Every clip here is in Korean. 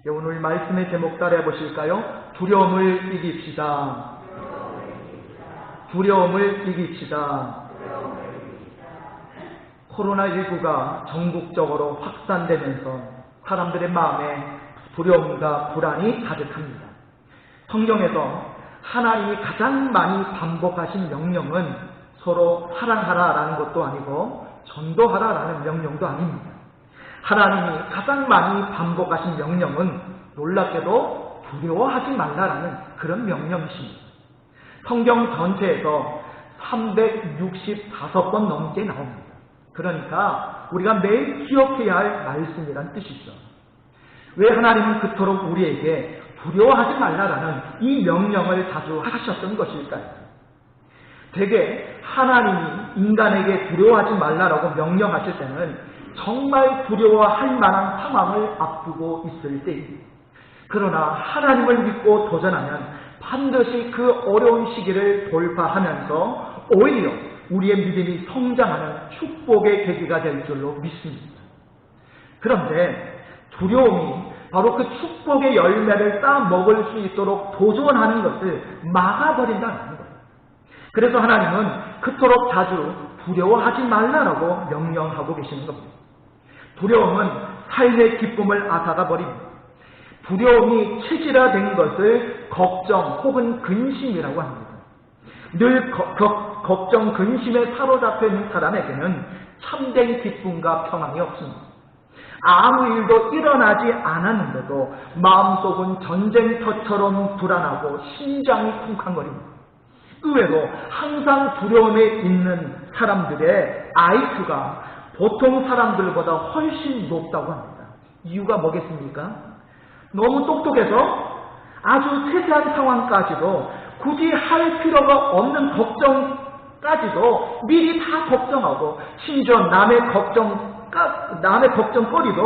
오늘 말씀의 제목 따라해 보실까요? 두려움을 이깁시다. 두려움을 이깁시다. 코로나19가 전국적으로 확산되면서 사람들의 마음에 두려움과 불안이 가득합니다. 성경에서 하나님이 가장 많이 반복하신 명령은 서로 사랑하라라는 것도 아니고 전도하라라는 명령도 아닙니다. 하나님이 가장 많이 반복하신 명령은 놀랍게도 두려워하지 말라라는 그런 명령이십니다. 성경 전체에서 365번 넘게 나옵니다. 그러니까 우리가 매일 기억해야 할 말씀이란 뜻이죠. 왜 하나님은 그토록 우리에게 두려워하지 말라라는 이 명령을 자주 하셨던 것일까요? 대개 하나님이 인간에게 두려워하지 말라라고 명령하실 때는 정말 두려워할 만한 상황을 앞두고 있을 때입니다. 그러나 하나님을 믿고 도전하면 반드시 그 어려운 시기를 돌파하면서 오히려 우리의 믿음이 성장하는 축복의 계기가 될 줄로 믿습니다. 그런데 두려움이 바로 그 축복의 열매를 따먹을 수 있도록 도전하는 것을 막아버린다는 거예요. 그래서 하나님은 그토록 자주 두려워하지 말라라고 명령하고 계시는 겁니다. 두려움은 삶의 기쁨을 앗아가 버립니다. 두려움이 체질화된 것을 걱정 혹은 근심이라고 합니다. 늘 걱정, 근심에 사로잡혀 있는 사람에게는 참된 기쁨과 평안이 없습니다. 아무 일도 일어나지 않았는데도 마음속은 전쟁터처럼 불안하고 심장이 쿵쾅거립니다. 의외로 항상 두려움에 있는 사람들의 IQ가 보통 사람들보다 훨씬 높다고 합니다. 이유가 뭐겠습니까? 너무 똑똑해서 아주 세세한 상황까지도 굳이 할 필요가 없는 걱정까지도 미리 다 걱정하고 심지어 남의 걱정거리도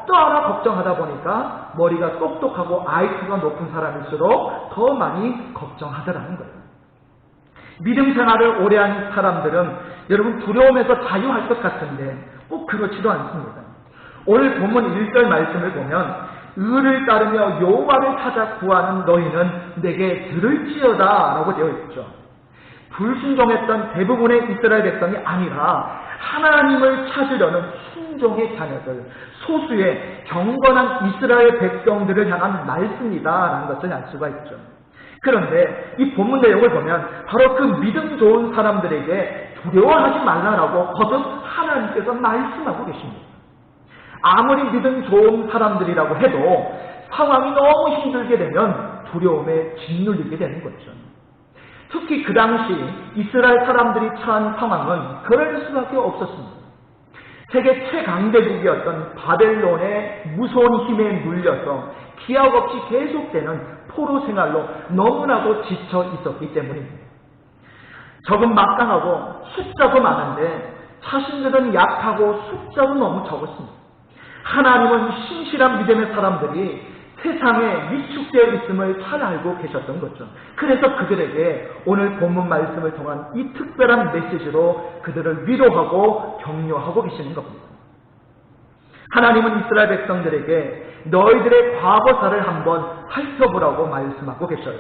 또 하나 걱정하다 보니까 머리가 똑똑하고 IQ가 높은 사람일수록 더 많이 걱정하더라는 거예요. 믿음 생활을 오래 한 사람들은 여러분 두려움에서 자유할 것 같은데 꼭 그렇지도 않습니다. 오늘 본문 1절 말씀을 보면 의를 따르며 여호와를 찾아 구하는 너희는 내게 들을지어다 라고 되어 있죠. 불순종했던 대부분의 이스라엘 백성이 아니라 하나님을 찾으려는 순종의 자녀들, 소수의 경건한 이스라엘 백성들을 향한 말씀이다라는 것을 알 수가 있죠. 그런데 이 본문 내용을 보면 바로 그 믿음 좋은 사람들에게 두려워하지 말라라고 거듭 하나님께서 말씀하고 계십니다. 아무리 믿음 좋은 사람들이라고 해도 상황이 너무 힘들게 되면 두려움에 짓눌리게 되는 거죠. 특히 그 당시 이스라엘 사람들이 처한 상황은 그럴 수밖에 없었습니다. 세계 최강대국이었던 바벨론의 무서운 힘에 눌려서 기약 없이 계속되는 포로 생활로 너무나도 지쳐 있었기 때문입니다. 적은 막강하고 숫자도 많은데 자신들은 약하고 숫자도 너무 적었습니다. 하나님은 신실한 믿음의 사람들이 세상에 위축되어 있음을 잘 알고 계셨던 거죠. 그래서 그들에게 오늘 본문 말씀을 통한 이 특별한 메시지로 그들을 위로하고 격려하고 계시는 겁니다. 하나님은 이스라엘 백성들에게 너희들의 과거사를 한번 살펴보라고 말씀하고 계셔요.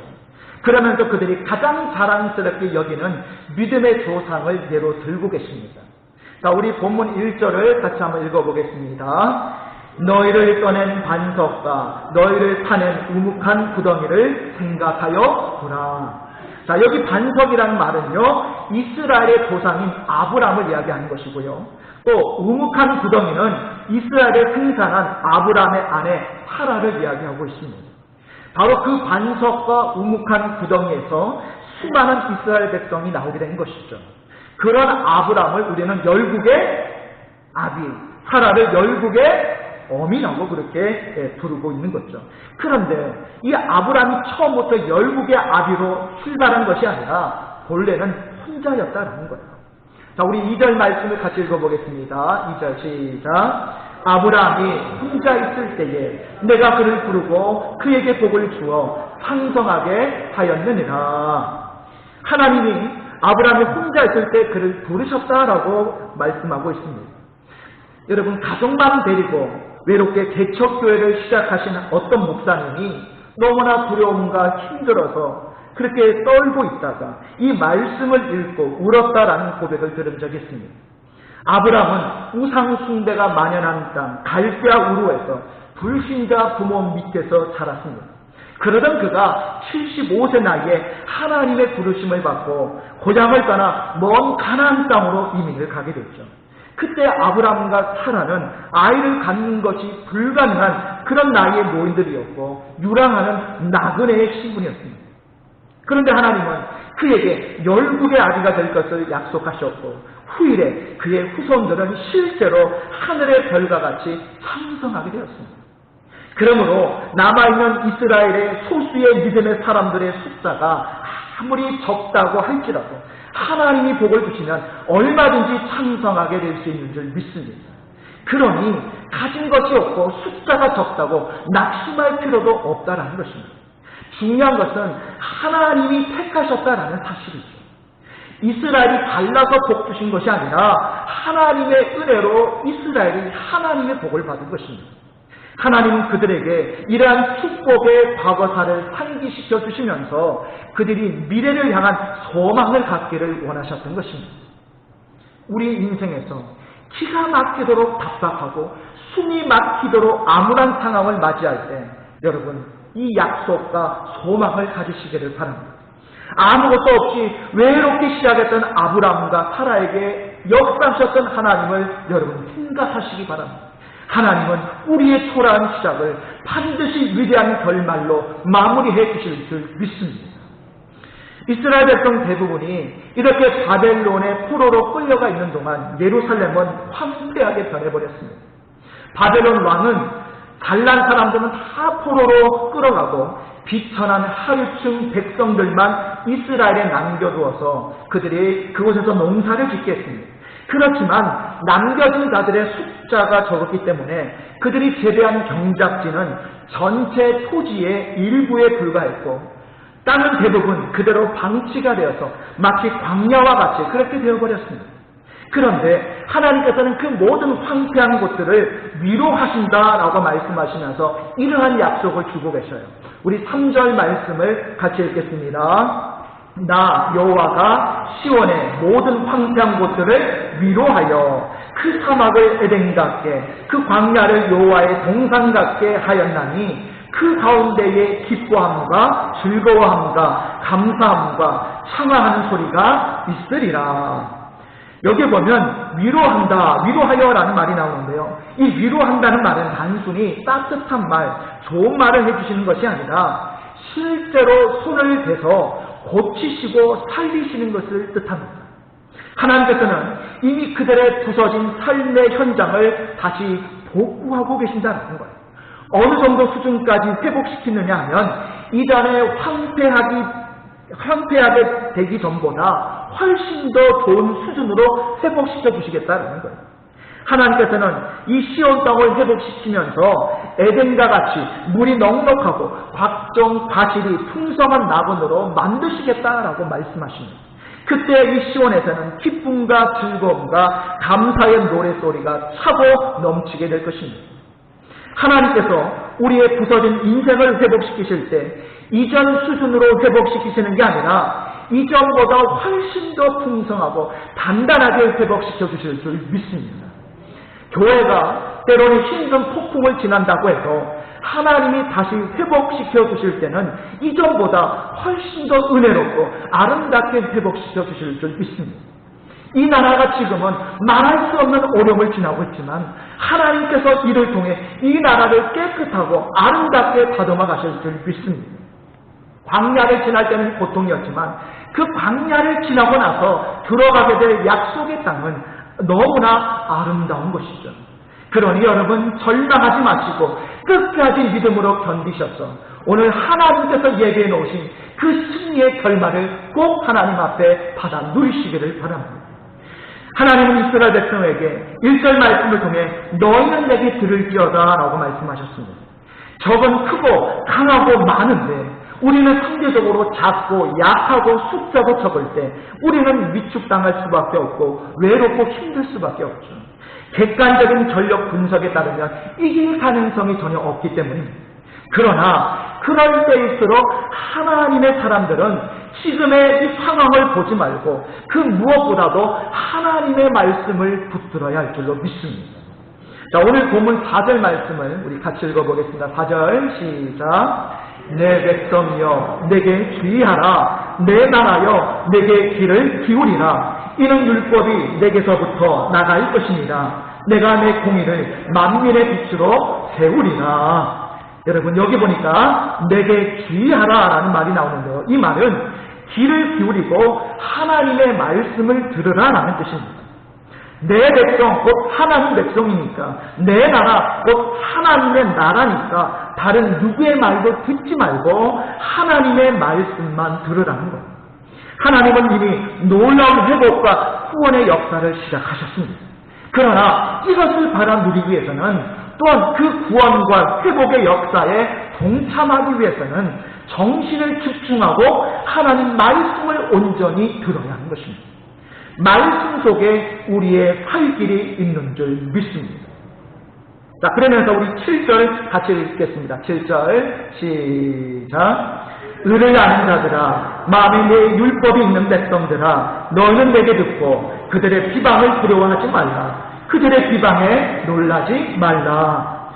그러면서 그들이 가장 자랑스럽게 여기는 믿음의 조상을 예로 들고 계십니다. 자, 우리 본문 1절을 같이 한번 읽어보겠습니다. 너희를 떠낸 반석과 너희를 파낸 우묵한 구덩이를 생각하여 보라. 자, 여기 반석이라는 말은요, 이스라엘의 조상인 아브람을 이야기하는 것이고요. 또 우묵한 구덩이는 이스라엘의 생산한 아브람의 아내 사라를 이야기하고 있습니다. 바로 그 반석과 우묵한 구덩이에서 수많은 이스라엘 백성이 나오게 된 것이죠. 그런 아브람을 우리는 열국의 아비, 사라를 열국의 어미라고 그렇게 부르고 있는 거죠. 그런데 이 아브람이 처음부터 열국의 아비로 출발한 것이 아니라 본래는 혼자였다라는 거예요. 자, 우리 2절 말씀을 같이 읽어보겠습니다. 2절 시작. 아브람이 혼자 있을 때에 내가 그를 부르고 그에게 복을 주어 상성하게 하였느니라. 하나님이 아브람이 혼자 있을 때 그를 부르셨다라고 말씀하고 있습니다. 여러분, 가족만 데리고 외롭게 개척교회를 시작하신 어떤 목사님이 너무나 두려움과 힘들어서 그렇게 떨고 있다가 이 말씀을 읽고 울었다라는 고백을 들은 적이 있습니다. 아브라함은 우상 숭배가 만연한 땅 갈대아 우르에서 불신자 부모 밑에서 자랐습니다. 그러던 그가 75세 나이에 하나님의 부르심을 받고 고향을 떠나 먼 가나안 땅으로 이민을 가게 됐죠. 그때 아브라함과 사라는 아이를 갖는 것이 불가능한 그런 나이의 노인들이었고 유랑하는 나그네의 신분이었습니다. 그런데 하나님은 그에게 열국의 아비가 될 것을 약속하셨고 후일에 그의 후손들은 실제로 하늘의 별과 같이 창성하게 되었습니다. 그러므로 남아있는 이스라엘의 소수의 믿음의 사람들의 숫자가 아무리 적다고 할지라도 하나님이 복을 주시면 얼마든지 창성하게 될 수 있는 줄 믿습니다. 그러니 가진 것이 없고 숫자가 적다고 낙심할 필요도 없다라는 것입니다. 중요한 것은 하나님이 택하셨다라는 사실이죠. 이스라엘이 달라서 복 주신 것이 아니라 하나님의 은혜로 이스라엘이 하나님의 복을 받은 것입니다. 하나님은 그들에게 이러한 축복의 과거사를 상기시켜 주시면서 그들이 미래를 향한 소망을 갖기를 원하셨던 것입니다. 우리 인생에서 기가 막히도록 답답하고 숨이 막히도록 암울한 상황을 맞이할 때 여러분 이 약속과 소망을 가지시기를 바랍니다. 아무것도 없이 외롭게 시작했던 아브라함과 사라에게 역사하셨던 하나님을 여러분 생각하시기 바랍니다. 하나님은 우리의 초라한 시작을 반드시 위대한 결말로 마무리해 주실 줄 믿습니다. 이스라엘 백성 대부분이 이렇게 바벨론의 포로로 끌려가 있는 동안 예루살렘은 황폐하게 변해버렸습니다. 바벨론 왕은 잘난 사람들은 다 포로로 끌어가고 비천한 하류층 백성들만 이스라엘에 남겨두어서 그들이 그곳에서 농사를 짓게 했습니다. 그렇지만 남겨진 자들의 숫자가 적었기 때문에 그들이 재배한 경작지는 전체 토지의 일부에 불과했고 땅은 대부분 그대로 방치가 되어서 마치 광야와 같이 그렇게 되어버렸습니다. 그런데 하나님께서는 그 모든 황폐한 곳들을 위로하신다라고 말씀하시면서 이러한 약속을 주고 계셔요. 우리 3절 말씀을 같이 읽겠습니다. 나 여호와가 시온의 모든 황폐한 곳들을 위로하여 그 사막을 에덴 같게 그 광야를 여호와의 동산 같게 하였나니 그 가운데에 기뻐함과 즐거워함과 감사함과 창화하는 소리가 있으리라. 여기 보면 위로한다, 위로하여라는 말이 나오는데요. 이 위로한다는 말은 단순히 따뜻한 말, 좋은 말을 해주시는 것이 아니라 실제로 손을 대서 고치시고 살리시는 것을 뜻합니다. 하나님께서는 이미 그들의 부서진 삶의 현장을 다시 복구하고 계신다는 거예요. 어느 정도 수준까지 회복시키느냐 하면 이전에 황폐하게 되기 전보다 훨씬 더 좋은 수준으로 회복시켜 주시겠다는 거예요. 하나님께서는 이 시온 땅을 회복시키면서 에덴과 같이 물이 넉넉하고 각종 과실이 풍성한 나군으로 만드시겠다라고 말씀하십니다. 그때 이 시온에서는 기쁨과 즐거움과 감사의 노랫소리가 차고 넘치게 될 것입니다. 하나님께서 우리의 부서진 인생을 회복시키실 때 이전 수준으로 회복시키시는 게 아니라 이전보다 훨씬 더 풍성하고 단단하게 회복시켜 주실 줄 믿습니다. 교회가 때로는 힘든 폭풍을 지난다고 해서 하나님이 다시 회복시켜 주실 때는 이전보다 훨씬 더 은혜롭고 아름답게 회복시켜 주실 줄 믿습니다. 이 나라가 지금은 말할 수 없는 어려움을 지나고 있지만 하나님께서 이를 통해 이 나라를 깨끗하고 아름답게 다듬어 가실 줄 믿습니다. 광야를 지날 때는 고통이었지만 그 광야를 지나고 나서 들어가게 될 약속의 땅은 너무나 아름다운 것이죠. 그러니 여러분 절망하지 마시고 끝까지 믿음으로 견디셔서 오늘 하나님께서 예비해 놓으신 그 승리의 결말을 꼭 하나님 앞에 받아 누리시기를 바랍니다. 하나님은 이스라엘 백성에게 1절 말씀을 통해 너희는 내게 들을지어다 라고 말씀하셨습니다. 적은 크고 강하고 많은데 우리는 상대적으로 작고 약하고 숫자도 적을 때 우리는 위축당할 수밖에 없고 외롭고 힘들 수밖에 없죠. 객관적인 전력 분석에 따르면 이길 가능성이 전혀 없기 때문입니다. 그러나 그럴 때일수록 하나님의 사람들은 지금의 이 상황을 보지 말고 그 무엇보다도 하나님의 말씀을 붙들어야 할 줄로 믿습니다. 자, 오늘 본문 4절 말씀을 우리 같이 읽어보겠습니다. 4절 시작. 내 백성이여 내게 주의하라. 내 나라여 내게 귀를 기울이라. 이는 율법이 내게서부터 나갈 것입니다. 내가 내 공의를 만민의 빛으로 세우리라. 여러분 여기 보니까 내게 주의하라 라는 말이 나오는데요. 이 말은 귀를 기울이고 하나님의 말씀을 들으라 라는 뜻입니다. 내 백성 곧 하나님 백성이니까, 내 나라 곧 하나님의 나라니까 다른 누구의 말도 듣지 말고 하나님의 말씀만 들으라는 거예요. 하나님은 이미 놀라운 회복과 후원의 역사를 시작하셨습니다. 그러나 이것을 바라누리기 위해서는 또한 그 구원과 회복의 역사에 동참하기 위해서는 정신을 집중하고 하나님 말씀을 온전히 들어야 하는 것입니다. 말씀 속에 우리의 살 길이 있는 줄 믿습니다. 자, 그러면서 우리 7절 같이 읽겠습니다. 7절 시작. 의를 아는 자들아, 마음에 내 율법이 있는 백성들아, 너희는 내게 듣고 그들의 비방을 두려워하지 말라. 그들의 비방에 놀라지 말라.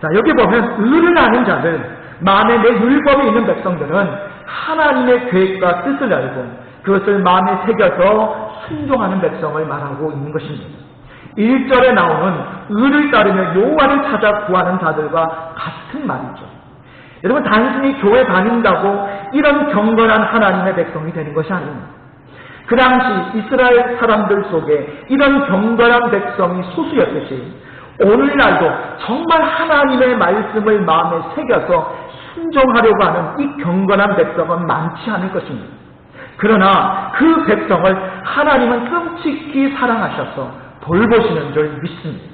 자, 여기 보면 의를 아는 자들, 마음에 내 율법이 있는 백성들은 하나님의 계획과 뜻을 알고 그것을 마음에 새겨서 순종하는 백성을 말하고 있는 것입니다. 1절에 나오는 의를 따르며 여호와를 찾아 구하는 자들과 같은 말이죠. 여러분 단순히 교회 다닌다고 이런 경건한 하나님의 백성이 되는 것이 아닙니다. 그 당시 이스라엘 사람들 속에 이런 경건한 백성이 소수였듯이 오늘날도 정말 하나님의 말씀을 마음에 새겨서 순종하려고 하는 이 경건한 백성은 많지 않을 것입니다. 그러나 그 백성을 하나님은 끔찍히 사랑하셔서 돌보시는 줄 믿습니다.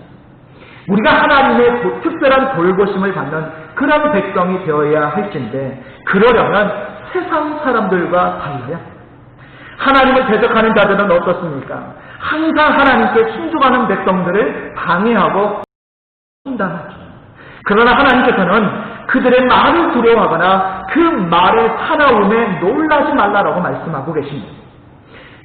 우리가 하나님의 특별한 돌보심을 받는 그런 백성이 되어야 할진데 그러려면 세상 사람들과 달라야 하나님을 대적하는 자들은 어떻습니까? 항상 하나님께 순종하는 백성들을 방해하고 혼담하죠. 그러나 하나님께서는 그들의 말을 두려워하거나 그 말의 사나움에 놀라지 말라라고 말씀하고 계십니다.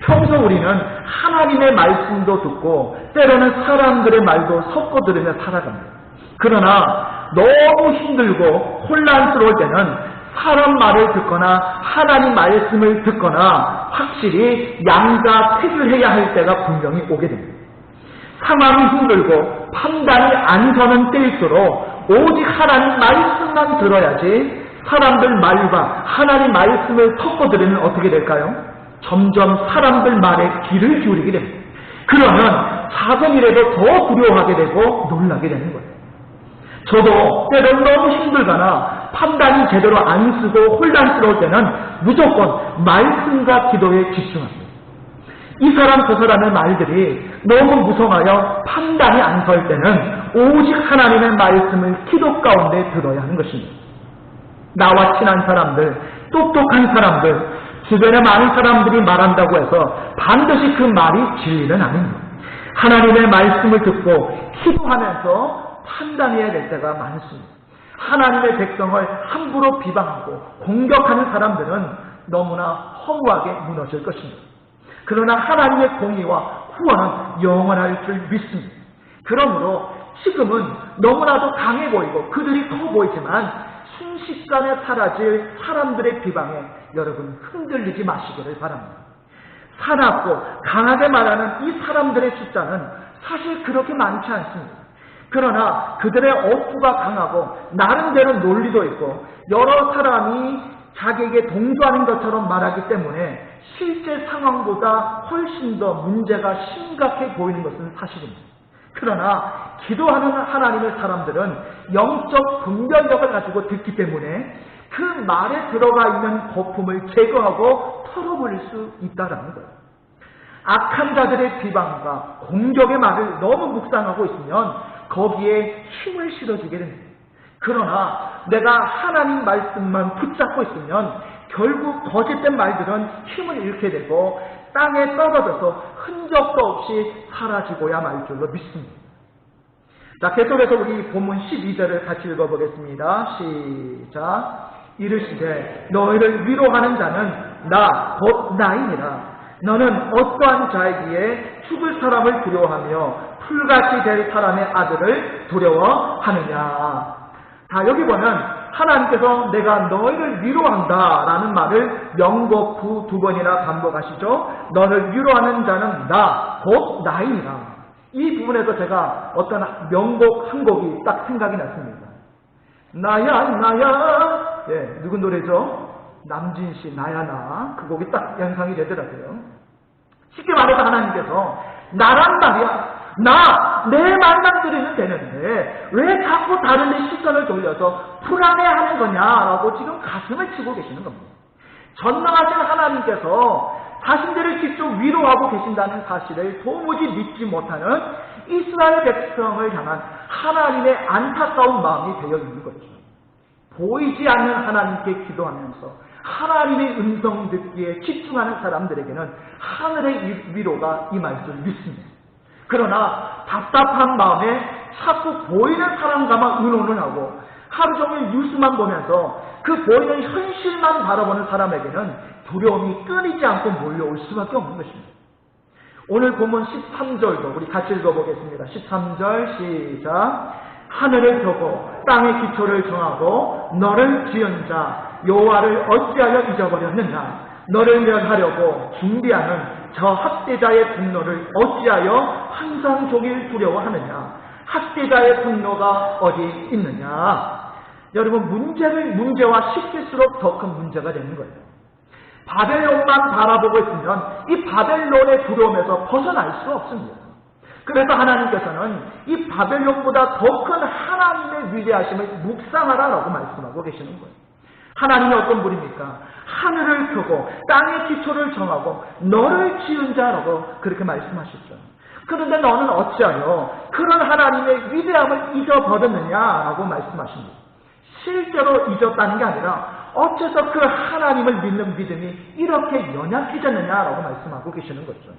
평소 우리는 하나님의 말씀도 듣고 때로는 사람들의 말도 섞어 들으며 살아갑니다. 그러나 너무 힘들고 혼란스러울 때는 사람 말을 듣거나 하나님 말씀을 듣거나 확실히 양자 택을 해야 할 때가 분명히 오게 됩니다. 상황이 힘들고 판단이 안 서는 때일수록 오직 하나님 말씀만 들어야지 사람들 말과 하나님 말씀을 섞어 들으면 어떻게 될까요? 점점 사람들 말에 귀를 기울이게 됩니다. 그러면 사정이라도 더 두려워하게 되고 놀라게 되는 거예요. 저도 때론 너무 힘들거나 판단이 제대로 안 쓰고 혼란스러울 때는 무조건 말씀과 기도에 집중합니다. 이 사람 저 사람의 말들이 너무 무성하여 판단이 안 설 때는 오직 하나님의 말씀을 기도 가운데 들어야 하는 것입니다. 나와 친한 사람들, 똑똑한 사람들, 주변에 많은 사람들이 말한다고 해서 반드시 그 말이 진리는 아닙니다. 하나님의 말씀을 듣고 기도하면서 판단해야 될 때가 많습니다. 하나님의 백성을 함부로 비방하고 공격하는 사람들은 너무나 허무하게 무너질 것입니다. 그러나 하나님의 공의와 후원은 영원할 줄 믿습니다. 그러므로 지금은 너무나도 강해 보이고 그들이 커 보이지만 순식간에 사라질 사람들의 비방에 여러분 흔들리지 마시기를 바랍니다. 사납고 강하게 말하는 이 사람들의 숫자는 사실 그렇게 많지 않습니다. 그러나 그들의 어투가 강하고 나름대로 논리도 있고 여러 사람이 자기에게 동조하는 것처럼 말하기 때문에 실제 상황보다 훨씬 더 문제가 심각해 보이는 것은 사실입니다. 그러나 기도하는 하나님의 사람들은 영적 분별력을 가지고 듣기 때문에 그 말에 들어가 있는 거품을 제거하고 털어버릴 수 있다는 거예요. 악한 자들의 비방과 공격의 말을 너무 묵상하고 있으면 거기에 힘을 실어주게 됩니다. 그러나 내가 하나님 말씀만 붙잡고 있으면 결국 거짓된 말들은 힘을 잃게 되고 땅에 떨어져서 흔적도 없이 사라지고야 말 줄로 믿습니다. 자, 계속해서 우리 본문 12절을 같이 읽어보겠습니다. 시작. 이르시되 너희를 위로하는 자는 나 곧 나이니라. 너는 어떠한 자이기에 죽을 사람을 두려워하며 풀같이 될 사람의 아들을 두려워하느냐. 자, 여기 보면 하나님께서 내가 너희를 위로한다 라는 말을 명곡 두 번이나 반복하시죠. 너를 위로하는 자는 나 곧 나이니라. 이 부분에서 제가 어떤 명곡 한 곡이 딱 생각이 났습니다. 나야 나야. 예, 누구 노래죠? 남진 씨 나야 나. 그 곡이 딱 연상이 되더라고요. 쉽게 말해서 하나님께서 나란 말이야. 내 말만 들으면 되는데 왜 자꾸 다른 데 시선을 돌려서 불안해하는 거냐라고 지금 가슴을 치고 계시는 겁니다. 전능하신 하나님께서 자신들을 직접 위로하고 계신다는 사실을 도무지 믿지 못하는 이스라엘 백성을 향한 하나님의 안타까운 마음이 되어 있는 거죠. 보이지 않는 하나님께 기도하면서 하나님의 음성 듣기에 집중하는 사람들에게는 하늘의 위로가 임할 줄 믿습니다. 그러나 답답한 마음에 자꾸 보이는 사람과만 의논을 하고 하루 종일 뉴스만 보면서 그 보이는 현실만 바라보는 사람에게는 두려움이 끊이지 않고 몰려올 수밖에 없는 것입니다. 오늘 본문 13절도 우리 같이 읽어보겠습니다. 13절 시작. 하늘을 펴고 땅의 기초를 정하고 너를 지은 자 여호와를 어찌하여 잊어버렸느냐. 너를 멸하려고 준비하는 저 학대자의 분노를 어찌하여 항상 종일 두려워하느냐. 학대자의 분노가 어디 있느냐. 여러분, 문제와 시킬수록 더 큰 문제가 되는 거예요. 바벨론만 바라보고 있으면 이 바벨론의 두려움에서 벗어날 수 없습니다. 그래서 하나님께서는 이 바벨론보다 더 큰 하나님의 위대하심을 묵상하라라고 말씀하고 계시는 거예요. 하나님이 어떤 분입니까? 하늘을 펴고 땅의 기초를 정하고 너를 지은 자라고 그렇게 말씀하셨죠. 그런데 너는 어찌하여 그런 하나님의 위대함을 잊어버렸느냐라고 말씀하십니다. 실제로 잊었다는 게 아니라 어째서 그 하나님을 믿는 믿음이 이렇게 연약해졌느냐라고 말씀하고 계시는 거죠.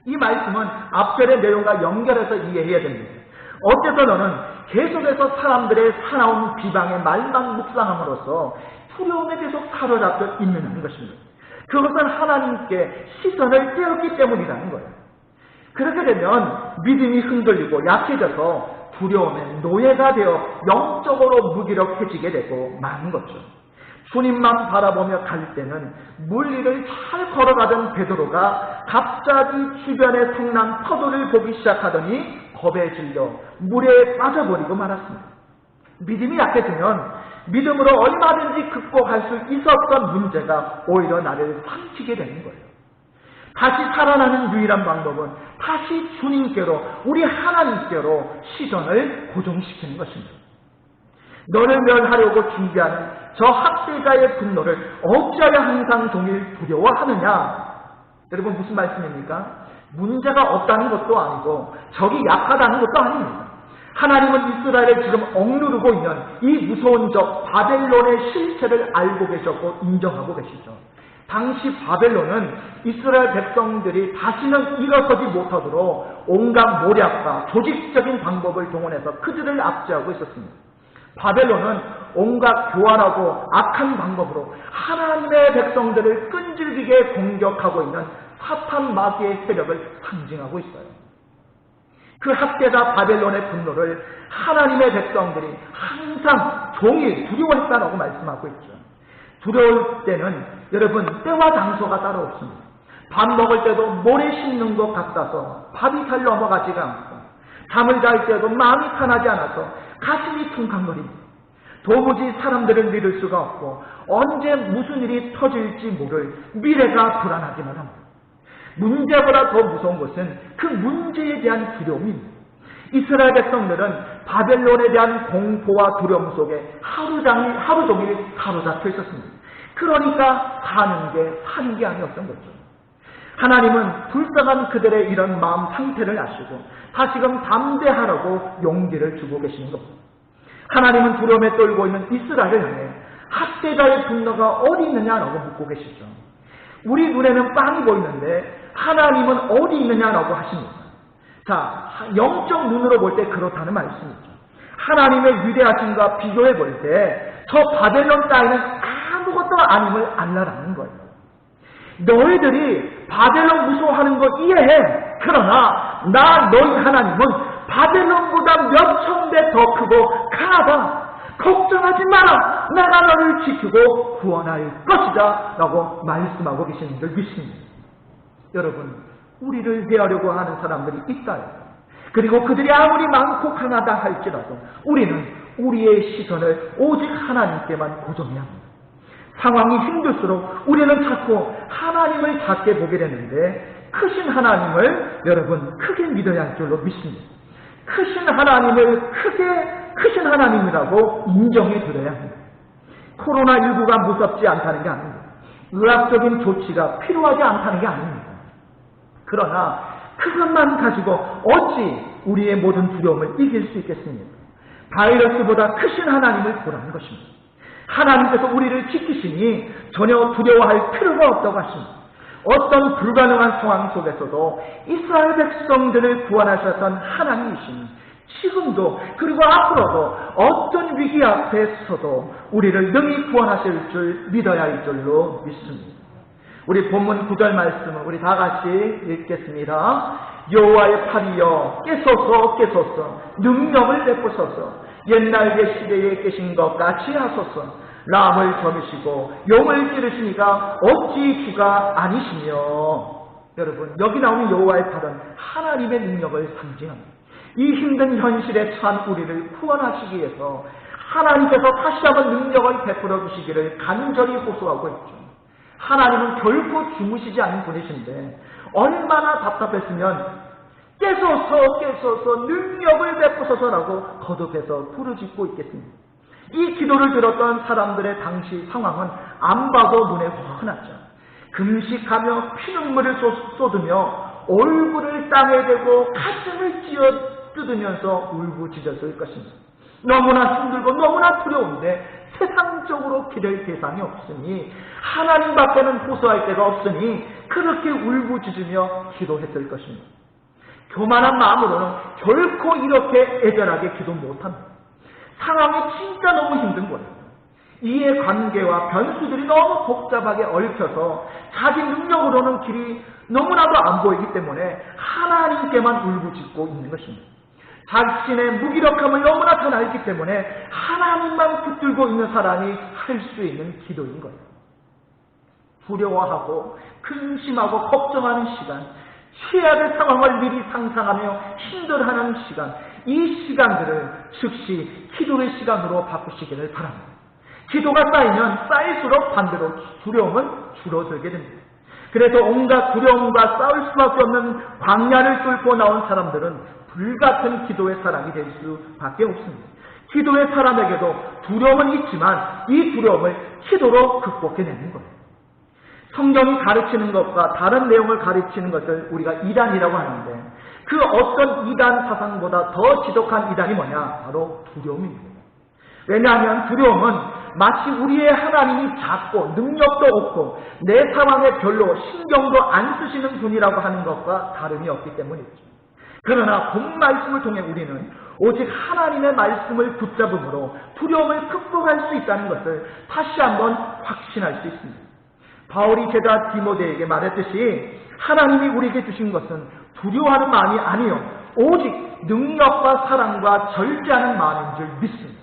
이 말씀은 앞절의 내용과 연결해서 이해해야 됩니다. 어째서 너는 계속해서 사람들의 사나운 비방의 말만 묵상함으로써 두려움에 계속 사로잡혀 있느냐는 것입니다. 그것은 하나님께 시선을 떼었기 때문이라는 거예요. 그렇게 되면 믿음이 흔들리고 약해져서 두려움의 노예가 되어 영적으로 무기력해지게 되고 마는 거죠. 주님만 바라보며 갈 때는 물 위를 잘 걸어가던 베드로가 갑자기 주변의 성난 파도를 보기 시작하더니 겁에 질려 물에 빠져버리고 말았습니다. 믿음이 약해지면 믿음으로 얼마든지 극복할 수 있었던 문제가 오히려 나를 삼키게 되는 거예요. 다시 살아나는 유일한 방법은 다시 주님께로, 우리 하나님께로 시선을 고정시키는 것입니다. 너를 멸하려고 준비하는 저 학대자의 분노를 어찌하여 항상 종일 두려워하느냐. 여러분, 무슨 말씀입니까? 문제가 없다는 것도 아니고 적이 약하다는 것도 아닙니다. 하나님은 이스라엘을 지금 억누르고 있는 이 무서운 적 바벨론의 실체를 알고 계셨고 인정하고 계시죠. 당시 바벨론은 이스라엘 백성들이 다시는 일어서지 못하도록 온갖 모략과 조직적인 방법을 동원해서 그들을 압제하고 있었습니다. 바벨론은 온갖 교활하고 악한 방법으로 하나님의 백성들을 끈질기게 공격하고 있는 사탄 마귀의 세력을 상징하고 있어요. 그 학대자 바벨론의 분노를 하나님의 백성들이 항상 종일 두려워했다라고 말씀하고 있죠. 두려울 때는 여러분 때와 장소가 따로 없습니다. 밥 먹을 때도 모래 씹는 것 같아서 밥이 잘 넘어가지가 않고, 잠을 잘 때도 마음이 편하지 않아서 가슴이 쿵쾅거립니다. 도무지 사람들을 믿을 수가 없고 언제 무슨 일이 터질지 모를 미래가 불안하기만 합니다. 문제보다 더 무서운 것은 그 문제에 대한 두려움입니다. 이스라엘 백성들은 바벨론에 대한 공포와 두려움 속에 하루 종일 사로잡혀 있었습니다. 그러니까 사는 게 아니었던 거죠. 하나님은 불쌍한 그들의 이런 마음 상태를 아시고 다시금 담대하라고 용기를 주고 계시는 겁니다. 하나님은 두려움에 떨고 있는 이스라엘을 향해 학대자의 분노가 어디 있느냐라고 묻고 계시죠. 우리 눈에는 빵이 보이는데 하나님은 어디 있느냐라고 하십니다. 자, 영적 눈으로 볼 때 그렇다는 말씀이죠. 하나님의 위대하심과 비교해 볼 때 저 바벨론 따위는 아무것도 아님을 알라라는 거예요. 너희들이 바벨론 무서워하는 거 이해해. 그러나 너희 하나님은 바벨론보다 몇천 배 더 크고 강하다. 걱정하지 마라. 내가 너를 지키고 구원할 것이다 라고 말씀하고 계시는 줄 믿습니다. 여러분, 우리를 해하려고 하는 사람들이 있다요. 그리고 그들이 아무리 많고 강하다 할지라도 우리는 우리의 시선을 오직 하나님께만 고정해야 합니다. 상황이 힘들수록 우리는 자꾸 하나님을 작게 보게 되는데 크신 하나님을 여러분 크게 믿어야 할 줄로 믿습니다. 크신 하나님을 크신 하나님이라고 인정해 드려야 합니다. 코로나19가 무섭지 않다는 게 아닙니다. 의학적인 조치가 필요하지 않다는 게 아닙니다. 그러나 그것만 가지고 어찌 우리의 모든 두려움을 이길 수 있겠습니까? 바이러스보다 크신 하나님을 보라는 것입니다. 하나님께서 우리를 지키시니 전혀 두려워할 필요가 없다고 하십니다. 어떤 불가능한 상황 속에서도 이스라엘 백성들을 구원하셨던 하나님이시니 지금도 그리고 앞으로도 어떤 위기 앞에서도 우리를 능히 구원하실 줄 믿어야 할 줄로 믿습니다. 우리 본문 9절 말씀을 우리 다 같이 읽겠습니다. 여호와의 팔이여 깨소서 깨소서 능력을 베푸소서 옛날 시대에 계신 것 같이 하소서 람을 점이시고 용을 찌르시니가 어찌 주가 아니시며. 여러분, 여기 나오는 여호와의 팔은 하나님의 능력을 상징합니다. 이 힘든 현실에 처한 우리를 구원하시기 위해서 하나님께서 다시 한번 능력을 베풀어 주시기를 간절히 호소하고 있죠. 하나님은 결코 주무시지 않는 분이신데 얼마나 답답했으면 깨소서 능력을 베푸소서라고 거듭해서 부르짖고 있겠습니다. 이 기도를 들었던 사람들의 당시 상황은 안 봐도 눈에 훤하죠. 금식하며 피눈물을 쏟으며 얼굴을 땅에 대고 가슴을 찧어 뜯으면서 울부짖었을 것입니다. 너무나 힘들고 너무나 두려운데 세상적으로 기댈 대상이 없으니 하나님밖에는 호소할 데가 없으니 그렇게 울부짖으며 기도했을 것입니다. 교만한 마음으로는 결코 이렇게 애절하게 기도 못합니다. 상황이 진짜 너무 힘든 거예요. 이해관계와 변수들이 너무 복잡하게 얽혀서 자기 능력으로는 길이 너무나도 안 보이기 때문에 하나님께만 울부짖고 있는 것입니다. 자신의 무기력함을 너무나 잘 알기 때문에 하나님만 붙들고 있는 사람이 할 수 있는 기도인 거예요. 두려워하고 근심하고 걱정하는 시간, 최악의 상황을 미리 상상하며 힘들어하는 시간, 이 시간들을 즉시 기도의 시간으로 바꾸시기를 바랍니다. 기도가 쌓이면 쌓일수록 반대로 두려움은 줄어들게 됩니다. 그래서 온갖 두려움과 싸울 수밖에 없는 광야를 뚫고 나온 사람들은 불같은 기도의 사람이 될 수밖에 없습니다. 기도의 사람에게도 두려움은 있지만 이 두려움을 기도로 극복해내는 거예요. 성경이 가르치는 것과 다른 내용을 가르치는 것을 우리가 이단이라고 하는데 그 어떤 이단 사상보다 더 지독한 이단이 뭐냐? 바로 두려움입니다. 왜냐하면 두려움은 마치 우리의 하나님이 작고 능력도 없고 내 상황에 별로 신경도 안 쓰시는 분이라고 하는 것과 다름이 없기 때문이죠. 그러나 본 말씀을 통해 우리는 오직 하나님의 말씀을 붙잡음으로 두려움을 극복할 수 있다는 것을 다시 한번 확신할 수 있습니다. 바울이 제자 디모데에게 말했듯이 하나님이 우리에게 주신 것은 두려워하는 마음이 아니요 오직 능력과 사랑과 절제하는 마음인 줄 믿습니다.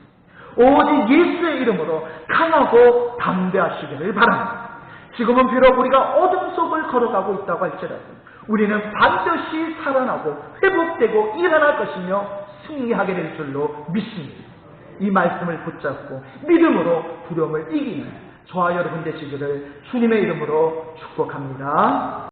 오직 예수의 이름으로 강하고 담대하시기를 바랍니다. 지금은 비록 우리가 어둠 속을 걸어가고 있다고 할지라도 우리는 반드시 살아나고 회복되고 일어날 것이며 승리하게 될 줄로 믿습니다. 이 말씀을 붙잡고 믿음으로 두려움을 이기는 저와 여러분 되시기를 주님의 이름으로 축복합니다.